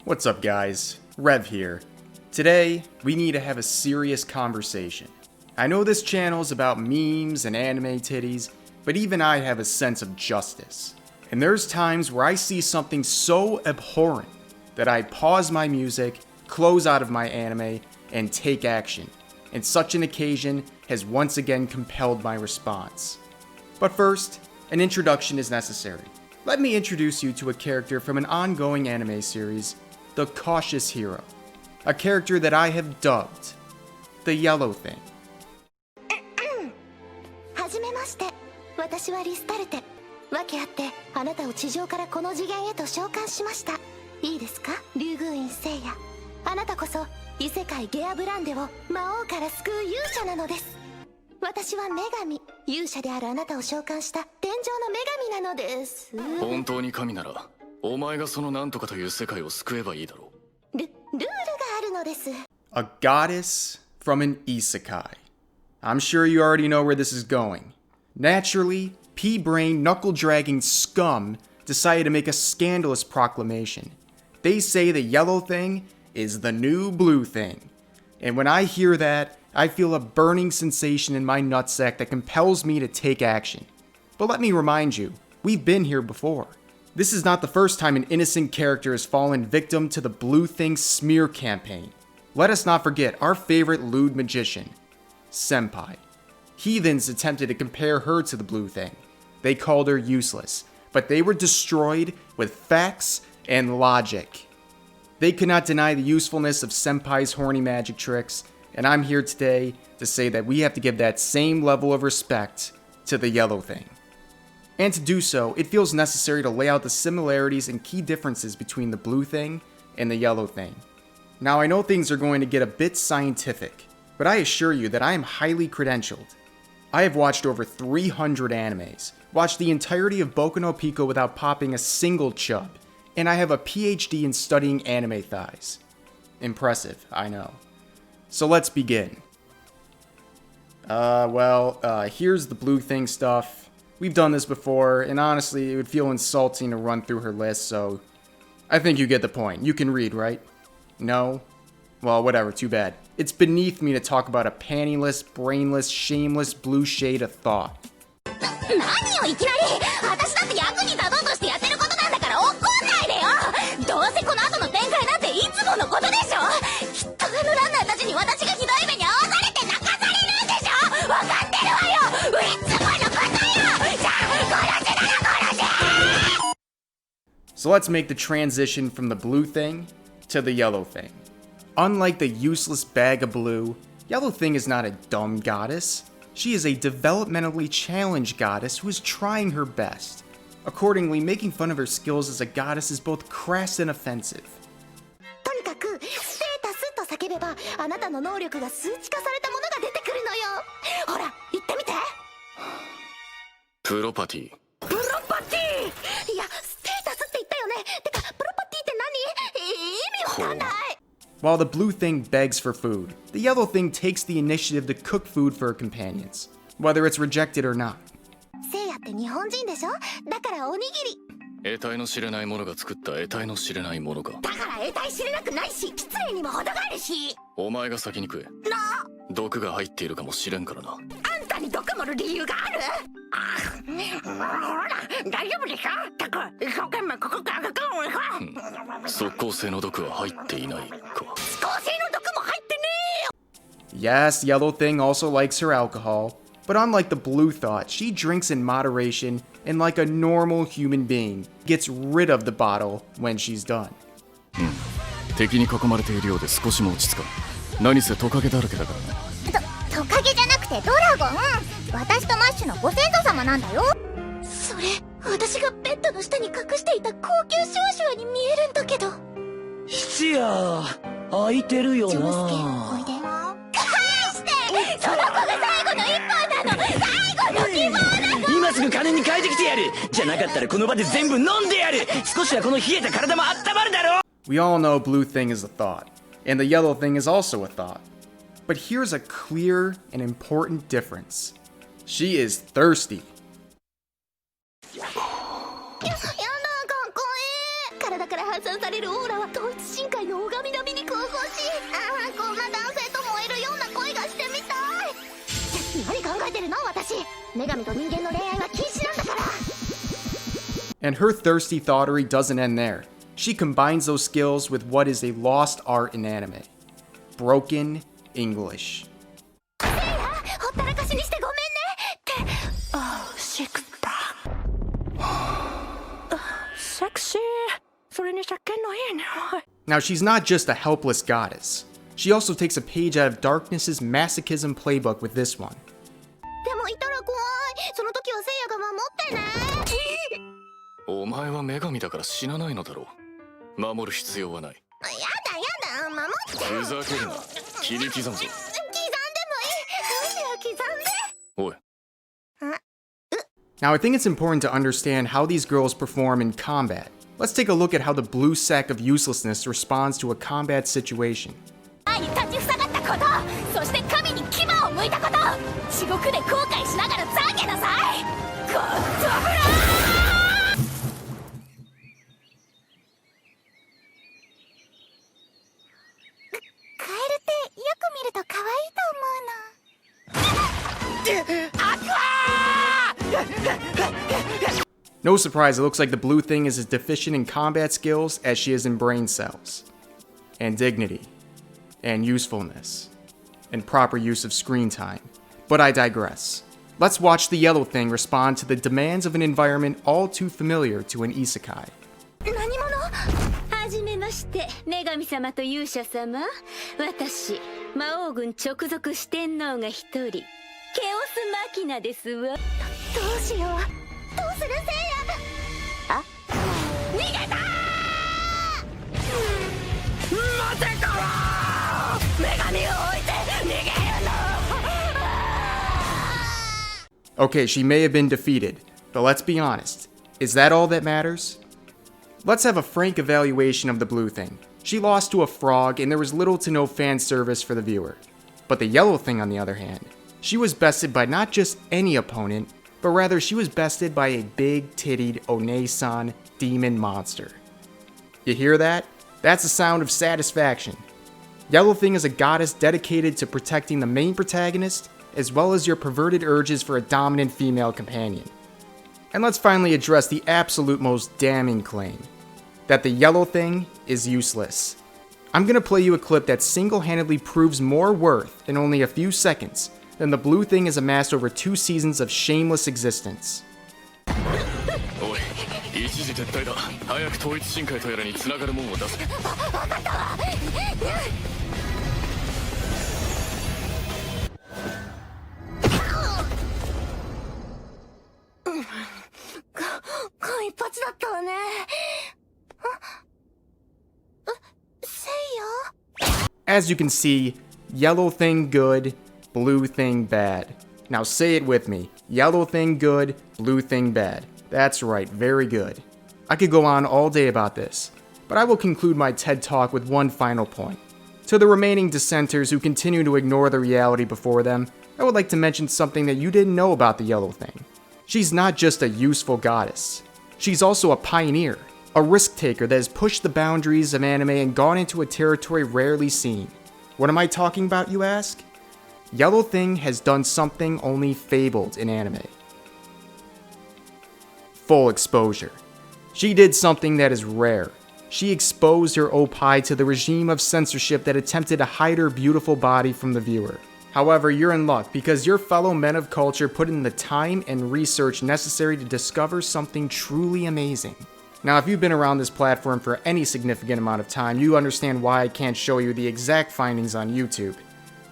What's up guys, Rev here. Today, we need to have a serious conversation. I know this channel is about memes and anime titties, but even I have a sense of justice. And there's times where I see something so abhorrent that I pause my music, close out of my anime, and take action. And such an occasion has once again compelled my response. But first, an introduction is necessary. Let me introduce you to a character from an ongoing anime series, the Cautious Hero. A character that I have dubbed the Yellow Thing. はじめまして。私はリスタルテ。訳あってあなたを地上からこの次元へと召喚しました。いいですか、竜宮院聖夜。あなたこそ異世界ゲアブランデを魔王から救う勇者なのです。私は女神、勇者であるあなたを召喚した天上の女神なのです。本当に神なら、お前がその何とかという世界を救えばいいだろう。ルールがあるのです。A goddess from an isekai. I'm sure you already know where this is going. Naturally, pea-brain, knuckle-dragging scum decided to make a scandalous proclamation. They say the Yellow Thing is the new Blue Thing. And when I hear that, I feel a burning sensation in my nutsack that compels me to take action. But let me remind you, we've been here before. This is not the first time an innocent character has fallen victim to the Blue Thing smear campaign. Let us not forget our favorite lewd magician, Senpai. Heathens attempted to compare her to the Blue Thing. They called her useless, but they were destroyed with facts and logic. They could not deny the usefulness of Senpai's horny magic tricks, and I'm here today to say that we have to give that same level of respect to the Yellow Thing. And to do so, it feels necessary to lay out the similarities and key differences between the Blue Thing and the Yellow Thing. Now I know things are going to get a bit scientific, but I assure you that I am highly credentialed. I have watched over 300 animes, watched the entirety of Boku no Pico without popping a single chub, and I have a PhD in studying anime thighs. Impressive, I know. So let's begin. Here's the Blue Thing stuff. We've done this before, and honestly, it would feel insulting to run through her list, so I think you get the point. You can read, right? No? Well, whatever, too bad. It's beneath me to talk about a pantyless, brainless, shameless blue shade of thought. 何よいきなり。私だって役に立とうとしてやってることなんだから怒んないでよ。どうせこの後の展開なんていつものことでしょ。きっとランナーたちに私がひどい目に遭わされて泣かされるんでしょ。分かってるわよ。いつものことよ。じゃあ殺せなら殺せ。 So let's make the transition from the Blue Thing to the Yellow Thing. Unlike the useless bag of blue, Yellow Thing is not a dumb goddess. She is a developmentally challenged goddess who is trying her best. Accordingly, making fun of her skills as a goddess is both crass and offensive. とにかくステータスと叫べばあなたの能力が数値化されたものが出てくるのよ。ほら言ってみて。プロパティ。プロパティ。いやステータスって言ったよね。てかプロパティって何？意味わかんない。While the Blue Thing begs for food, the Yellow Thing takes the initiative to cook food for her companions, whether it's rejected or not. 聖夜って日本人でしょ。だからおにぎり。得体の知れないものが作った得体の知れないものが。だから得体知れなくないし、失礼にも程があるし。お前が先に食え。な。毒が入っているかもしれんからな。あんたに毒盛る理由がある？ほら、大丈夫でしょ。たく一生懸命ここからかかん。即効性の毒は入っていないか。即効性の毒も入ってねえよ。 Yes, Yellow Thing also likes her alcohol, but unlike the Blue Thought, she drinks in moderation and like a normal human being, gets rid of the bottle when she's done. 敵に囲まれているようで少しも落ち着かん。何せトカゲだらけだからな。トカゲじゃなくてドラゴン。私とマッシュのご先祖様なんだよ。それ、私がベッドの下に隠していた高級少々に見えるんだけど。質屋空いてるよな。ジョウスケ、おいで。返して。その子が最後の一本なの。最後の希望なの。今すぐ金に変えてきてやる。じゃなかったらこの場で全部飲んでやる。少しはこの冷えた体も温まるだろ。 We all know Blue Thing is a thought, and the Yellow Thing is also a thought. But here's a clear and important difference. She is thirsty. やだ、かっこいい。体から発散されるオーラは統一しい。こんな男性と燃えるような恋がしてみたい。何考えてるの私。女神と人間の恋愛は禁止なんだから。 And her thirsty thoughtery doesn't end there. She combines those skills with what is a lost art in anime: broken English. せいや、ほったらかしにしてごめんねって。シックだ。セクシー。それに叫んのいいね。 Now, she's not just a helpless goddess. She also takes a page out of Darkness's masochism playbook with this one. でもいたら怖い。その時はせいやが守ってね。お前は女神だから死なないのだろう。守る必要はない。やだ守っちゃう。ふざけるな。切り刻むぞ。刻んでもいい。むしろ刻んで。おい。 Now, I think it's important to understand how these girls perform in combat. Let's take a look at how the blue sack of uselessness responds to a combat situation. 前に立ちふさがったこと、そして神に牙を向いたこと、地獄で後悔しながら懺悔なさい。ゴッドブラー。カエルってよく見ると可愛いと思うの。 No surprise, it looks like the blue thing is as deficient in combat skills as she is in brain cells, and dignity, and usefulness, and proper use of screen time. But I digress. Let's watch the yellow thing respond to the demands of an environment all too familiar to an isekai. 何者？はじめまして、女神様と勇者様。私、魔王軍直属四天王が一人、ケオスマキナですわ。どうしよう。どうするせいや。あ？逃げたー！待てから！女神を置いて逃げるの！ Okay, she may have been defeated, but let's be honest. Is that all that matters? Let's have a frank evaluation of the blue thing. She lost to a frog, and there was little to no fan service for the viewer. But the yellow thing, on the other hand, she was bested by not just any opponent, but rather she was bested by a big-tittied One-san demon monster. You hear that? That's the sound of satisfaction. Yellow Thing is a goddess dedicated to protecting the main protagonist, as well as your perverted urges for a dominant female companion. And let's finally address the absolute most damning claim, that the yellow thing is useless. I'm gonna play you a clip that single-handedly proves more worth in only a few seconds than the blue thing has amassed over 2 seasons of shameless existence. おい、一時撤退だ。早く統一深海とやらに繋がるもんを出せ。間一髪だったわね。せいや？ As you can see, yellow thing good, blue thing bad. Now say it with me. Yellow thing good, blue thing bad. That's right, very good. I could go on all day about this, but I will conclude my TED Talk with one final point. To the remaining dissenters who continue to ignore the reality before them, I would like to mention something that you didn't know about the yellow thing. She's not just a useful goddess. She's also a pioneer, a risk-taker that has pushed the boundaries of anime and gone into a territory rarely seen. What am I talking about, you ask? Yellow Thing has done something only fabled in anime. Full exposure. She did something that is rare. She exposed her opie to the regime of censorship that attempted to hide her beautiful body from the viewer. However, you're in luck because your fellow men of culture put in the time and research necessary to discover something truly amazing. Now, if you've been around this platform for any significant amount of time, you understand why I can't show you the exact findings on YouTube.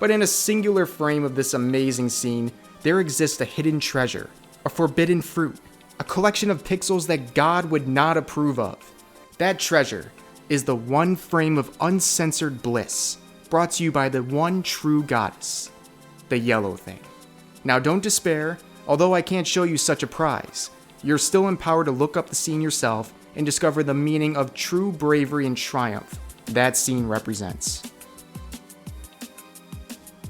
But in a singular frame of this amazing scene, there exists a hidden treasure, a forbidden fruit, a collection of pixels that God would not approve of. That treasure is the one frame of uncensored bliss, brought to you by the one true goddess, the Yellow Thing. Now don't despair, although I can't show you such a prize. You're still empowered to look up the scene yourself and discover the meaning of true bravery and triumph that scene represents.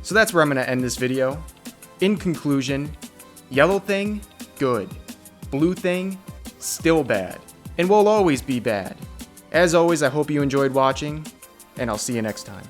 So that's where I'm going to end this video. In conclusion, Yellow Thing, good. Blue Thing, still bad. And will always be bad. As always, I hope you enjoyed watching, and I'll see you next time.